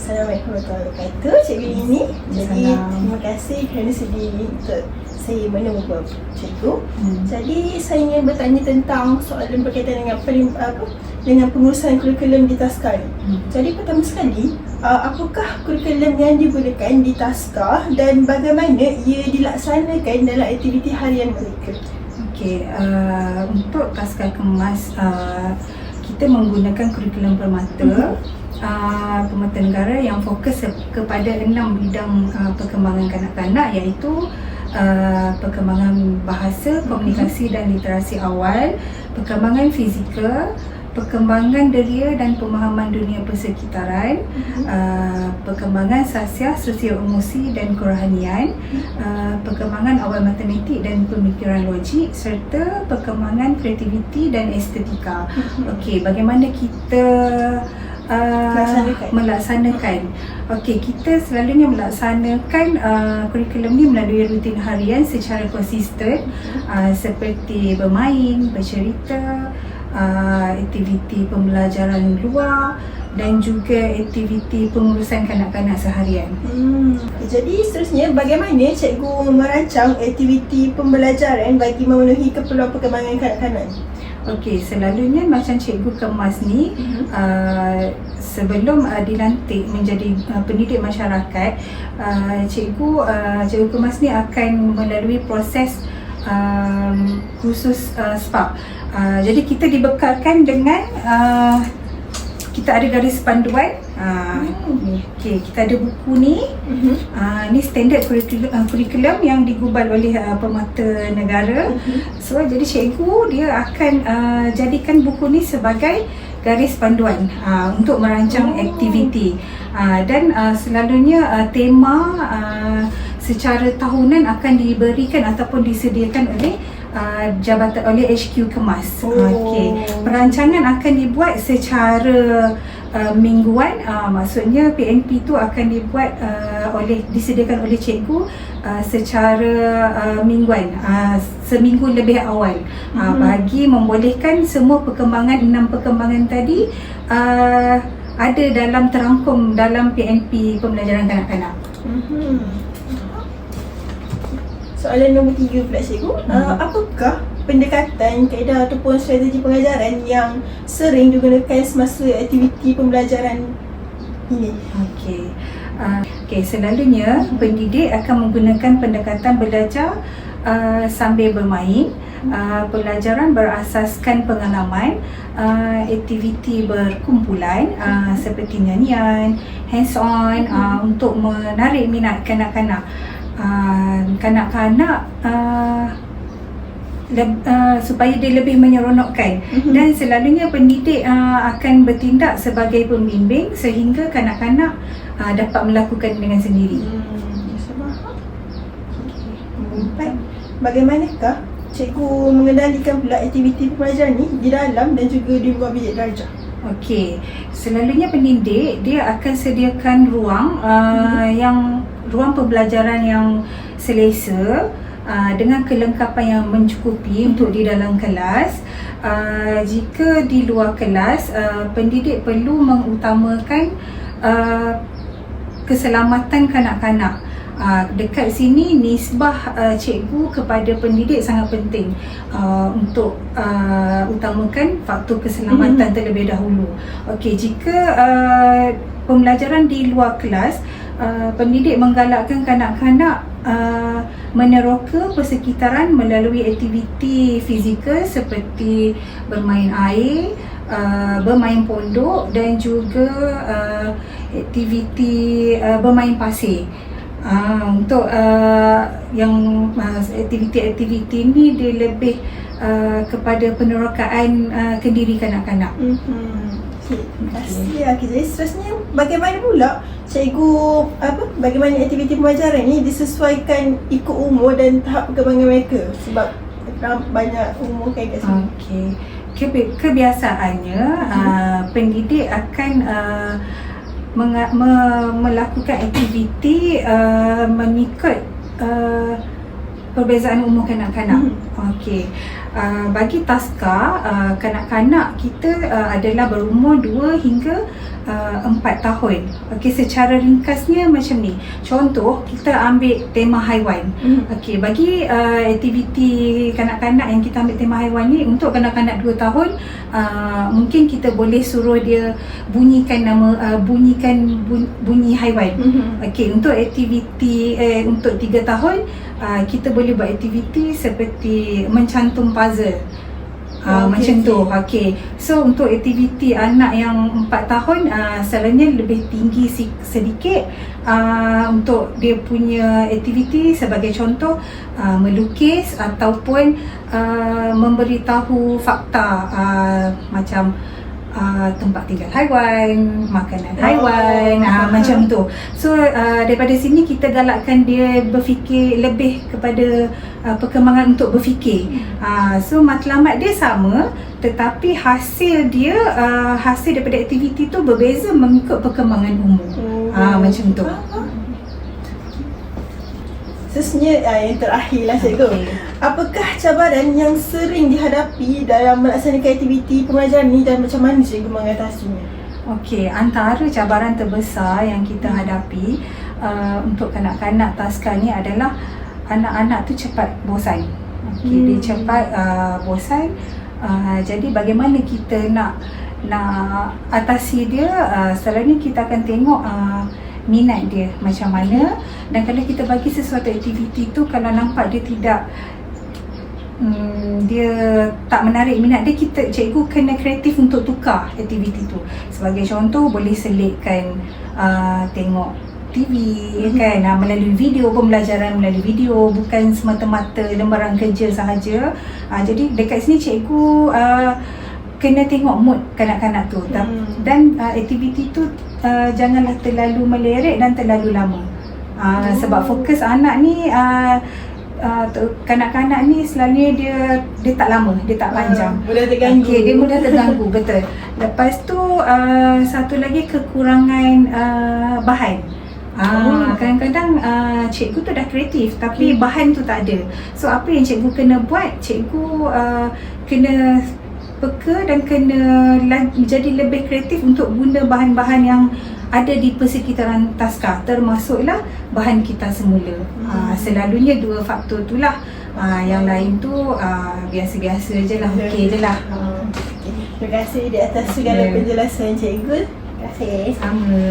Assalamualaikum warahmatullahi wabarakatuh, Cikgu Lini. Jadi terima kasih kerana sudi untuk saya menemu cikgu. Jadi saya ingin bertanya tentang soalan berkaitan dengan pengurusan kurikulum di Taska ni. Jadi pertama sekali, apakah kurikulum yang digunakan di Taska dan bagaimana ia dilaksanakan dalam aktiviti harian mereka? Okey, untuk Taska Kemas kita menggunakan kurikulum permata Permata Negara yang fokus kepada 6 bidang perkembangan kanak-kanak, iaitu perkembangan bahasa, komunikasi dan literasi awal, perkembangan fizikal, perkembangan deria dan pemahaman dunia persekitaran, perkembangan sasiah, sosio-emosi dan kerohanian, perkembangan awal matematik dan pemikiran logik, serta perkembangan kreativiti dan estetika. Okey, bagaimana kita melaksanakan? Okey, kita selalunya melaksanakan kurikulum ni melalui rutin harian secara konsisten, seperti bermain, bercerita, aktiviti pembelajaran luar dan juga aktiviti pengurusan kanak-kanak seharian. Jadi seterusnya, bagaimana cikgu merancang aktiviti pembelajaran bagi memenuhi keperluan perkembangan kanak-kanak? Okey, selalunya macam Cikgu Kemas ni, sebelum dilantik menjadi pendidik masyarakat, Cikgu Kemas ni akan melalui proses khusus SPAP. Jadi kita dibekalkan dengan kita ada garis panduan. Okey, kita ada buku ni. Ni standard kurikulum yang digubal oleh Permata Negara. So jadi cikgu dia akan jadikan buku ni sebagai garis panduan untuk merancang aktiviti. Dan selalunya tema secara tahunan akan diberikan ataupun disediakan oleh jabatan, oleh HQ Kemas. Okey, perancangan akan dibuat secara mingguan. Maksudnya PNP tu akan dibuat disediakan oleh cikgu secara mingguan, seminggu lebih awal, bagi membolehkan semua perkembangan, 6 perkembangan tadi ada dalam terangkum dalam PNP pembelajaran kanak-kanak. Soalan nombor 3 pula cikgu, apakah pendekatan, kaedah ataupun strategi pengajaran yang sering digunakan semasa aktiviti pembelajaran ini? Okey, selalunya pendidik akan menggunakan pendekatan belajar sambil bermain, pelajaran berasaskan pengalaman, aktiviti berkumpulan seperti nyanyian, hands on, untuk menarik minat kanak-kanak. Supaya dia lebih menyeronokkan. Dan selalunya pendidik akan bertindak sebagai pembimbing sehingga kanak-kanak dapat melakukan dengan sendiri. Bagaimanakah cikgu mengendalikan pula aktiviti pembelajaran ni di dalam dan juga di luar bilik darjah? Okey, selalunya pendidik dia akan sediakan ruang pembelajaran yang selesa, dengan kelengkapan yang mencukupi untuk di dalam kelas. Jika di luar kelas, pendidik perlu mengutamakan keselamatan kanak-kanak. Dekat sini nisbah cikgu kepada pendidik sangat penting, untuk utamakan faktor keselamatan terlebih dahulu. Okey, jika pembelajaran di luar kelas, pendidik menggalakkan kanak-kanak meneroka persekitaran melalui aktiviti fizikal seperti bermain air, bermain pondok dan juga aktiviti bermain pasir. Untuk yang aktiviti-aktiviti ni dia lebih kepada penerokaan kendiri kanak-kanak. Terima kasih. Jadi seterusnya, bagaimana pula cikgu bagaimana aktiviti pembelajaran ni disesuaikan ikut umur dan tahap perkembangan mereka, sebab banyak umur kan kat sini. Okey, kebiasaannya pendidik akan melakukan aktiviti mengikut perbezaan umur kanak-kanak. Okey, bagi taska kanak-kanak kita adalah berumur 2 hingga 4 tahun. Okey, secara ringkasnya macam ni. Contoh, kita ambil tema haiwan. Okey, bagi aktiviti kanak-kanak yang kita ambil tema haiwan ni, untuk kanak-kanak 2 tahun, mungkin kita boleh suruh dia bunyikan bunyi haiwan. Okey, untuk aktiviti untuk 3 tahun, kita boleh buat aktiviti seperti mencantum puzzle. Macam tu. Okey. So untuk aktiviti anak yang 4 tahun, selalunya lebih tinggi sedikit. Untuk dia punya aktiviti sebagai contoh, melukis ataupun memberitahu fakta, macam tempat tinggal haiwan, makanan haiwan, macam tu. So daripada sini kita galakkan dia berfikir lebih kepada perkembangan untuk berfikir. So matlamat dia sama, tetapi hasil dia, hasil daripada aktiviti tu berbeza mengikut perkembangan umur. Macam tu. Seterusnya yang terakhir lah cikgu. Apakah cabaran yang sering dihadapi dalam melaksanakan aktiviti pengajaran ni dan macam mana cikgu mengatasinya? Okey, antara cabaran terbesar yang kita hadapi untuk kanak-kanak taska ni adalah anak-anak tu cepat bosan. Okey, dia cepat bosan. Jadi bagaimana kita nak atasi dia? Selalunya kita akan tengok minat dia macam mana, dan kalau kita bagi sesuatu aktiviti tu, kalau nampak dia tidak dia tak menarik minat dia, cikgu kena kreatif untuk tukar aktiviti tu. Sebagai contoh, boleh selitkan tengok TV kan, melalui video, pembelajaran melalui video, bukan semata-mata lembaran kerja sahaja. Jadi dekat sini cikgu kena tengok mood kanak-kanak tu. Dan aktiviti tu janganlah terlalu melerik dan terlalu lama. Sebab fokus anak ni, kanak-kanak ni selalunya dia tak lama, dia tak panjang. Mudah terganggu. Okay, dia mudah terganggu, betul. Lepas tu satu lagi, kekurangan bahan. Kadang-kadang cikgu tu dah kreatif tapi bahan tu tak ada. So apa yang cikgu kena buat? Cikgu kena peka dan kena jadi lebih kreatif untuk guna bahan-bahan yang ada di persekitaran taska, termasuklah bahan kita semula. Selalunya 2 faktor itulah. Yang lain tu biasa-biasa je lah, okey je lah. Terima kasih di atas segala penjelasan cikgu. Terima kasih. Sama.